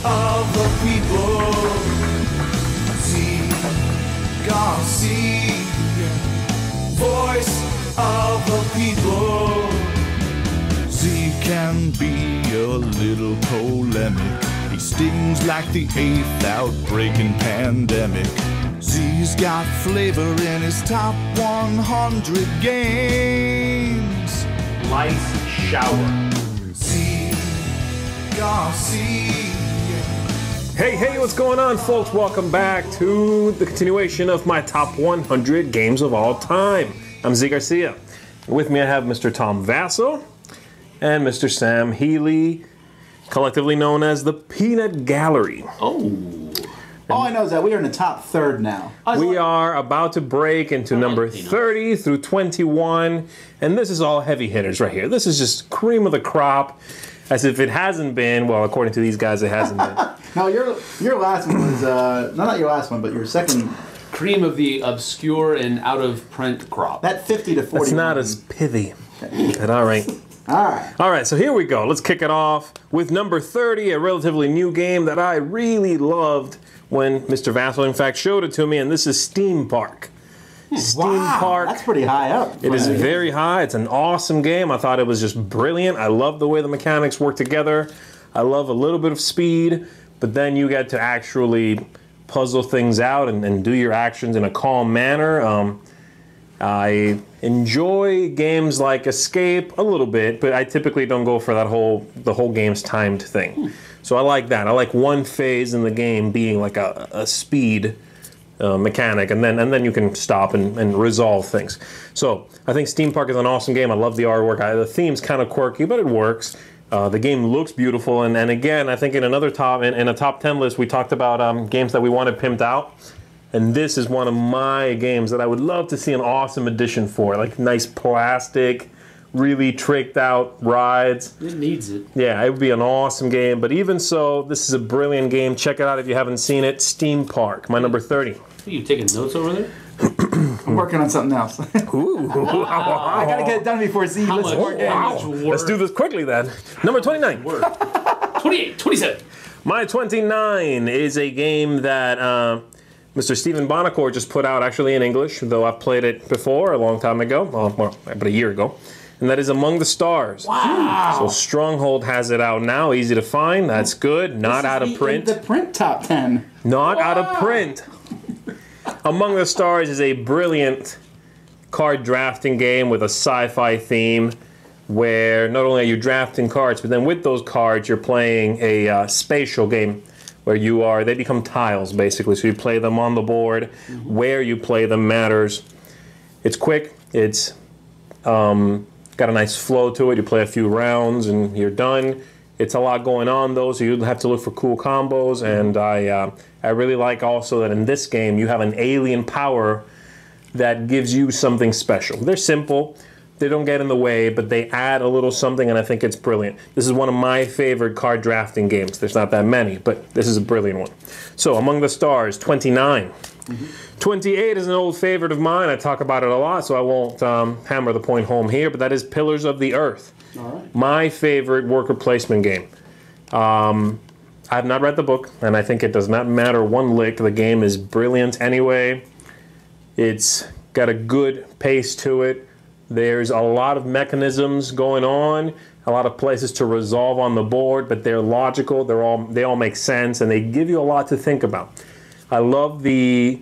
of the people. Zee Garcia, voice of the people. Zee can be a little polemic. He stings like the 8th outbreaking pandemic. Zee's got flavor in his top 100 games. Lice shower. Zee Garcia. Hey, what's going on, folks? Welcome back to the continuation of my top 100 games of all time. I'm Zee Garcia. With me I have Mr. Tom Vassell and Mr. Sam Healy, collectively known as the Peanut Gallery. All I know is that we are in the top third now. We are about to break into number 30 through 21, and this is all heavy hitters right here. This is just cream of the crop, as if it hasn't been. Well, according to these guys, it hasn't been. No, your last one was not your last one, but your second. Cream of the obscure and out of print crop. That 50 to 40. It's not as pithy. But all right. All right, so here we go. Let's kick it off with number 30, a relatively new game that I really loved when Mr. Vassell, in fact, showed it to me, and this is Steam Park. Steam Park. That's pretty high up. It is very high. It's an awesome game. I thought it was just brilliant. I love the way the mechanics work together. I love a little bit of speed, but then you get to actually puzzle things out and do your actions in a calm manner. I enjoy games like Escape a little bit, but I typically don't go for the whole game's timed thing. So I like that. I like one phase in the game being like a speed mechanic, and then you can stop and resolve things. So I think Steam Park is an awesome game. I love the artwork. The theme's kind of quirky, but it works. The game looks beautiful, and again, I think in a top 10 list, we talked about games that we wanted pimped out. And this is one of my games that I would love to see an awesome addition for, like nice plastic, really tricked out rides. It needs it. Yeah, it would be an awesome game. But even so, this is a brilliant game. Check it out if you haven't seen it. Steam Park, my number 30. Are you taking notes over there? I'm working on something else. Ooh. I gotta get it done before Z. Let's do this quickly then. Number 29. 28, 27. My 29 is a game that Mr. Stephen Bonacore just put out, actually in English, though I've played it before a long time ago, well, about a year ago, and that is Among the Stars. Wow! So Stronghold has it out now, easy to find, that's good, not out of print. The print top 10. Not out of print. Among the Stars is a brilliant card drafting game with a sci-fi theme, where not only are you drafting cards, but then with those cards you're playing a spatial game, where they become tiles basically, so you play them on the board. Where you play them matters. It's quick, it's got a nice flow to it. You play a few rounds and you're done. It's a lot going on though, so you have to look for cool combos, and I really like also that in this game you have an alien power that gives you something special. They're simple. They don't get in the way, but they add a little something, and I think it's brilliant. This is one of my favorite card drafting games. There's not that many, but this is a brilliant one. So, Among the Stars, 29. 28 is an old favorite of mine. I talk about it a lot, so I won't hammer the point home here, but that is Pillars of the Earth. All right. My favorite worker placement game. I have not read the book, and I think it does not matter one lick. The game is brilliant anyway. It's got a good pace to it. There's a lot of mechanisms going on, a lot of places to resolve on the board, but they're logical, they all make sense, and they give you a lot to think about. I love the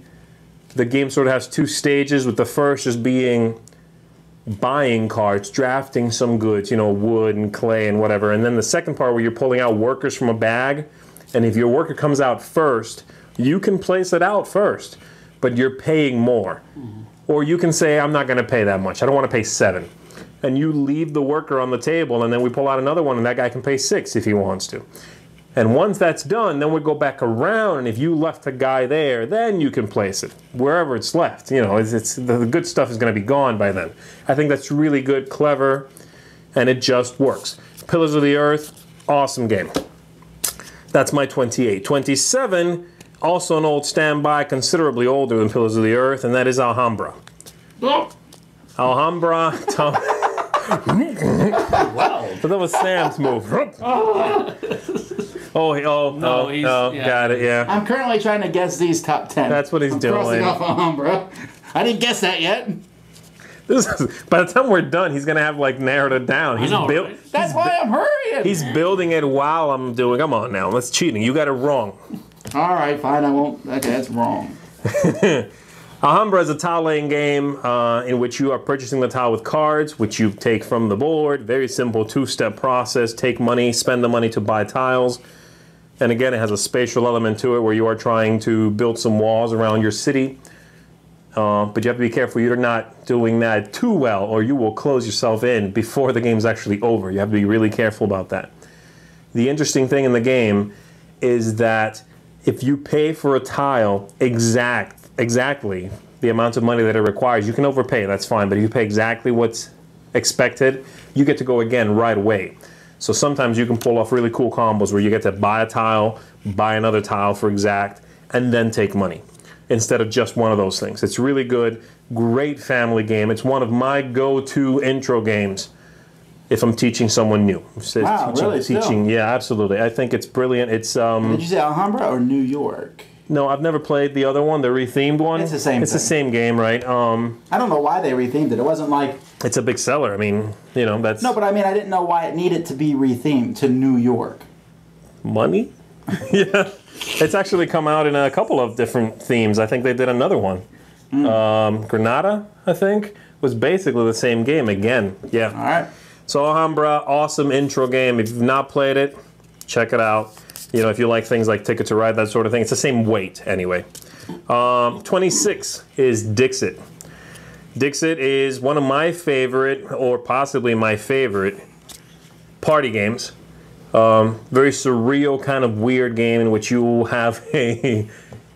game sort of has two stages, with the first just being buying cards, drafting some goods, you know, wood and clay and whatever, and then the second part where you're pulling out workers from a bag, and if your worker comes out first, you can place it out first, but you're paying more. Or you can say, I'm not going to pay that much. I don't want to pay 7. And you leave the worker on the table, and then we pull out another one, and that guy can pay 6 if he wants to. And once that's done, then we go back around, and if you left a guy there, then you can place it wherever it's left. You know, the good stuff is going to be gone by then. I think that's really good, clever, and it just works. Pillars of the Earth, awesome game. That's my 28. 27. Also an old standby, considerably older than Pillars of the Earth, and that is Alhambra. Alhambra, Tom. Wow. But that was Sam's move. No, he's- yeah. Got it. Yeah, I'm currently trying to guess these top 10. that's what he's I'm doing. crossing off Alhambra. I didn't guess that yet. This is, by the time we're done, he's gonna have like narrowed it down. He's know, built. right? That's why I'm hurrying. He's building it while I'm doing. Come on now, that's cheating. You got it wrong. All right, fine. I won't. Okay, that's wrong. Alhambra is a tile laying game in which you are purchasing the tile with cards, which you take from the board. Very simple two-step process. Take money, spend the money to buy tiles. And again, it has a spatial element to it where you are trying to build some walls around your city. But you have to be careful you're not doing that too well, or you will close yourself in before the game's actually over. You have to be really careful about that. The interesting thing in the game is that if you pay for a tile exactly the amount of money that it requires, you can overpay, that's fine, but if you pay exactly what's expected, you get to go again right away. So sometimes you can pull off really cool combos where you get to buy a tile, buy another tile for exact, and then take money instead of just one of those things. It's really good, great family game. It's one of my go-to intro games if I'm teaching someone new. Wow, really? Still? Yeah, absolutely. I think it's brilliant. It's Did you say Alhambra or New York? no, I've never played the other one, the rethemed one. It's the same It's the thing. same game, right? I don't know why they rethemed it. It wasn't like... It's a big seller. I mean, you know, that's No, but I mean, I didn't know why it needed to be rethemed to New York. money. Yeah, it's actually come out in a couple of different themes. I think they did another one. Granada, I think, was basically the same game again. Yeah. All right. So Alhambra, awesome intro game. If you've not played it, check it out. You know, if you like things like Ticket to Ride, that sort of thing. It's the same weight anyway. 26 is Dixit. Dixit is one of my favorite, or possibly my favorite, party games. Very surreal, kind of weird game in which you have a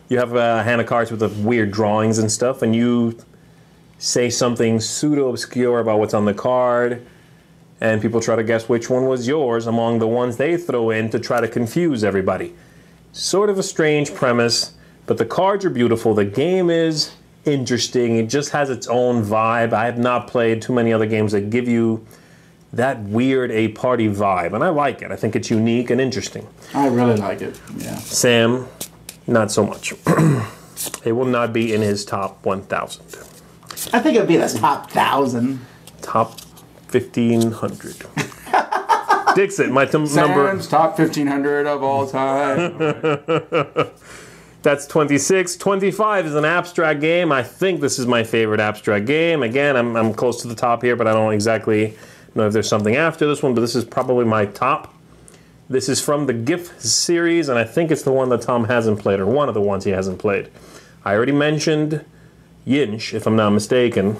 hand of cards with the weird drawings and stuff, and you say something pseudo obscure about what's on the card, and people try to guess which one was yours among the ones they throw in to try to confuse everybody. Sort of a strange premise, but the cards are beautiful. The game is interesting. It just has its own vibe. I have not played too many other games that give you that weird a party vibe, and I like it. I think it's unique and interesting. I really like it. Yeah. Sam, not so much. It will not be in his top 1,000. I think it would be the top 1,000. Top 1,500. Dixit, my number. Sam's top 1,500 of all time. That's 26. 25 is an abstract game. I think this is my favorite abstract game. Again, I'm close to the top here, but I don't exactly know if there's something after this one, but this is probably my top. This is from the GIF series, and I think it's the one that Tom hasn't played, or one of the ones he hasn't played. I already mentioned Yinch, if I'm not mistaken.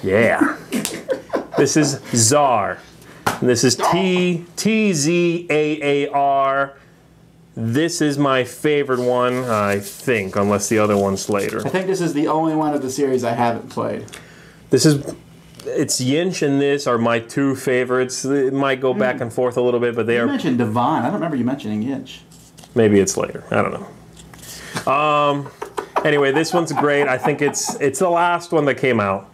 Yeah. This is Czar. This is Tzar. This is my favorite one, I think, unless the other one's later. I think this is the only one of the series I haven't played. It's Yinch and this are my two favorites. It might go back and forth a little bit, but they You are. mentioned Devon. I don't remember you mentioning Yinch. Maybe it's later. I don't know. Anyway, this one's great. I think it's the last one that came out.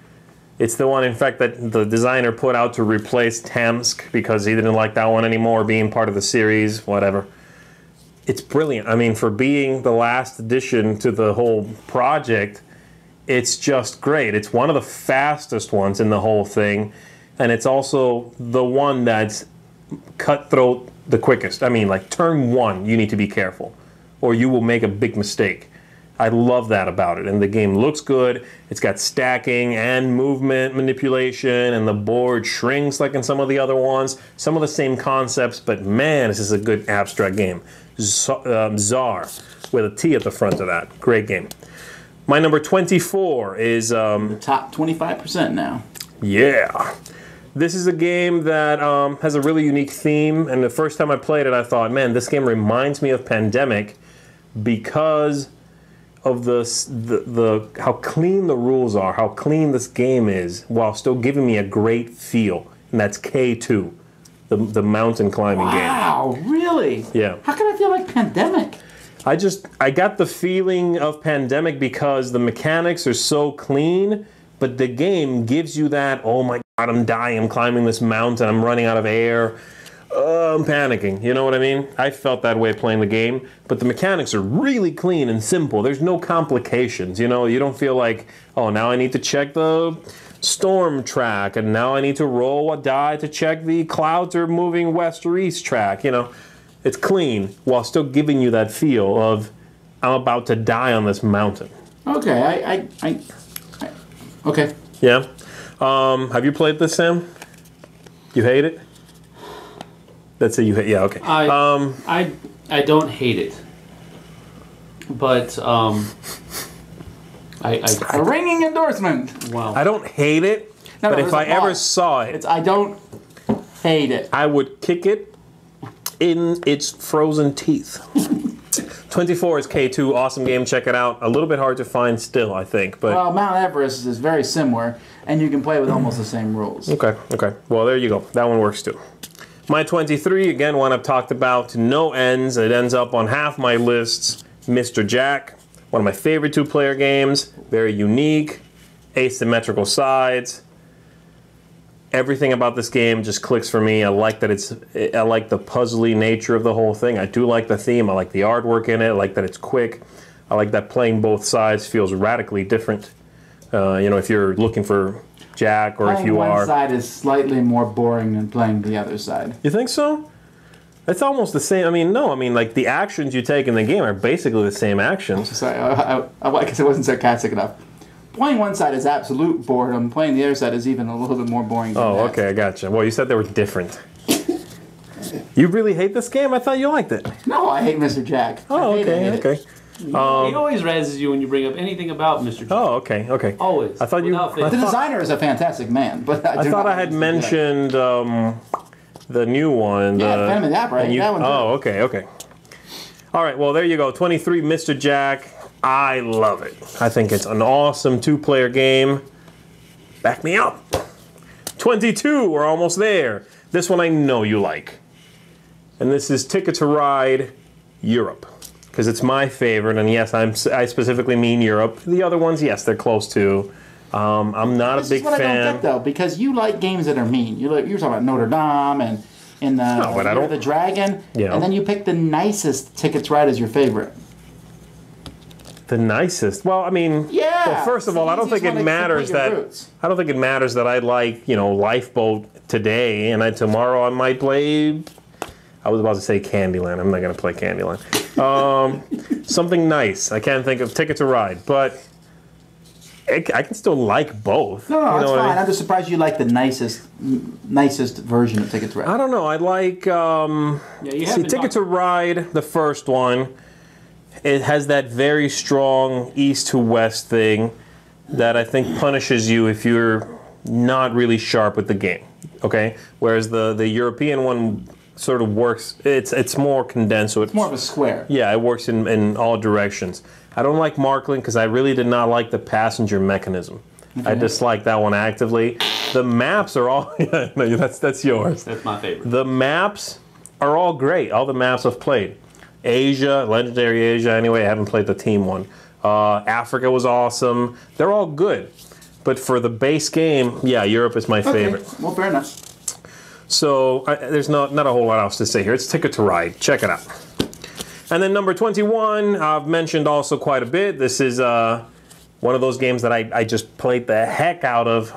It's the one, in fact, that the designer put out to replace Tamsk because he didn't like that one anymore, being part of the series, whatever. It's brilliant. I mean, for being the last addition to the whole project, it's just great. It's one of the fastest ones in the whole thing, and it's also the one that's cutthroat the quickest. I mean, like turn one, you need to be careful, or you will make a big mistake. I love that about it, and the game looks good. It's got stacking and movement manipulation, and the board shrinks like in some of the other ones. Some of the same concepts, but man, this is a good abstract game. Czar, with a T at the front of that. Great game. My number 24 is... Top 25% now. Yeah. This is a game that has a really unique theme, and the first time I played it, I thought, man, this game reminds me of Pandemic because of the how clean the rules are, how clean this game is, while still giving me a great feel, and that's K2, the mountain climbing game. Wow, really? Yeah. How can I feel like Pandemic? I got the feeling of Pandemic because the mechanics are so clean, but the game gives you that, oh my God, I'm dying, I'm climbing this mountain, I'm running out of air. I'm panicking. You know what I mean? I felt that way playing the game, but the mechanics are really clean and simple. There's no complications. You know, you don't feel like, oh, now I need to check the storm track, and now I need to roll a die to check the clouds are moving west or east track. You know, it's clean while still giving you that feel of I'm about to die on this mountain. Okay, okay. Yeah. Have you played this, Sam? You hate it? Let's say you hate. Yeah. Okay. I don't hate it, but A ringing endorsement. wow. I don't hate it, No, but there's if a I ever pause. saw it, I don't hate it. I would kick it in its frozen teeth. 24 is K2, awesome game. Check it out. A little bit hard to find still, I think, but Well, Mount Everest is very similar, and you can play with almost the same rules. okay. Well, there you go. That one works too. My 23, again, one I've talked about to no ends. It ends up on half my lists. Mr. Jack, one of my favorite two-player games. Very unique, asymmetrical sides. Everything about this game just clicks for me. I like that I like the puzzly nature of the whole thing. I do like the theme. I like the artwork in it. I like that it's quick. I like that playing both sides feels radically different. You know, if you're looking for Jack, or if Playing you one are. side is slightly more boring than playing the other side. You think so? It's almost the same. I mean, no. I mean, like the actions you take in the game are basically the same actions. Sorry, I guess I wasn't sarcastic enough. Playing one side is absolute boredom. Playing the other side is even a little bit more boring than Oh, that. okay, I gotcha. Well, you said they were different. You really hate this game? I thought you liked it. No, I hate Mr. Jack. Oh, I hate okay, it. okay. He always razzes you when you bring up anything about Mr. Jack. Oh, okay, okay. Always. I thought you. Without fail. I The thought, designer is a fantastic man, but I I do thought not I had like Mr. Jack. mentioned the new one. Yeah, the Phantom of the Opera, I and hate that one too. Oh, okay, okay. All right, well, there you go. 23, Mr. Jack. I love it. I think it's an awesome two-player game. Back me up. 22, we're almost there. This one I know you like. And this is Ticket to Ride Europe. Because it's my favorite, and yes, I specifically mean Europe. The other ones, yes, they're close too. I'm not a This big is what I don't fan. get though, because you like games that are mean. You were talking about Notre Dame and No, but I Year of don't- the Dragon, Yeah. and then you pick the nicest Ticket to Ride as your favorite. The nicest. Well, I mean, Yeah. Well, first of all, I don't think it matters that I don't think it matters that I like, you know, Lifeboat today, and tomorrow I might play. I was about to say Candyland. I'm not going to play Candyland. Something nice. I can't think of Ticket to Ride, but I can still like both. No, You know that's what I fine. mean? I'm just surprised you like the nicest version of Ticket to Ride. I don't know. I like. Yeah, you See, haven't Ticket to talked- Ride, the first one, it has that very strong east to west thing that I think punishes you if you're not really sharp with the game. Okay, whereas the European one sort of works. It's more condensed, so it's More of a square. yeah, it works in all directions. I don't like Markland because I really did not like the passenger mechanism. I dislike that one actively. The maps are all no, that's yours. That's my favorite. The maps are all great. All the maps I've played. Asia, Legendary Asia, anyway, I haven't played the team one. Africa was awesome. They're all good. But for the base game, yeah, Europe is my favorite. Okay. Well, fair enough. So there's not a whole lot else to say here. It's Ticket to Ride. Check it out. And then number 21, I've mentioned also quite a bit. This is one of those games that I just played the heck out of.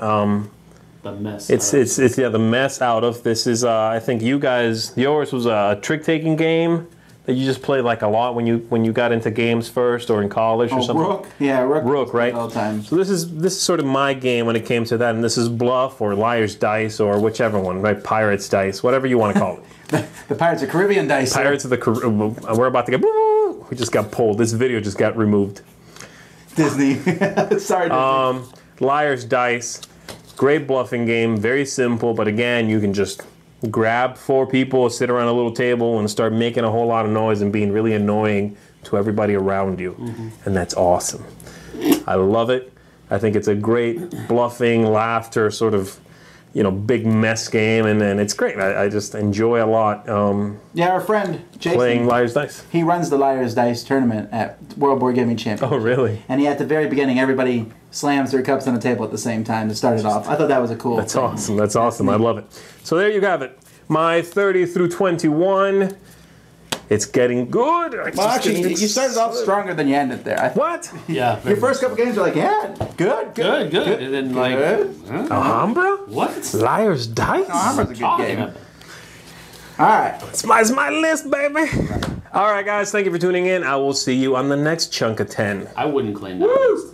The mess. It's the mess out of. This is I think yours was a trick-taking game that you just played like a lot when you got into games first or in college or something. Rook. Yeah, Rook, right? All the time. So this is sort of my game when it came to that, and this is Bluff or Liar's Dice or whichever one, right? Pirates Dice, whatever you want to call it. The Pirates of Caribbean dice. Pirates of the Caribbean. We're about to get. We just got pulled. This video just got removed. Disney. Sorry, Disney. Liar's Dice, great bluffing game, very simple, but again, you can just grab 4 people, sit around a little table, and start making a whole lot of noise and being really annoying to everybody around you. And that's awesome. I love it. I think it's a great bluffing, laughter, sort of, big mess game, and it's great. I just enjoy a lot Yeah, our friend Jason. playing Liar's Dice. He runs the Liar's Dice tournament at World Board Gaming Championship. Oh, really? And at the very beginning, everybody slams their cups on the table at the same time to start it off. I thought that was a cool That's thing. awesome. That's awesome. I love it. So there you have it. My 30 through 21. It's getting good. Well, actually, you started off stronger than you ended there. What? Yeah. Your first couple games were like, yeah, good. Good. And then like, Good. Alhambra? what? Liar's Dice? Alhambra's a good Talking game. about? All right. It's my list, baby. All right, guys. Thank you for tuning in. I will see you on the next chunk of 10. I wouldn't claim that.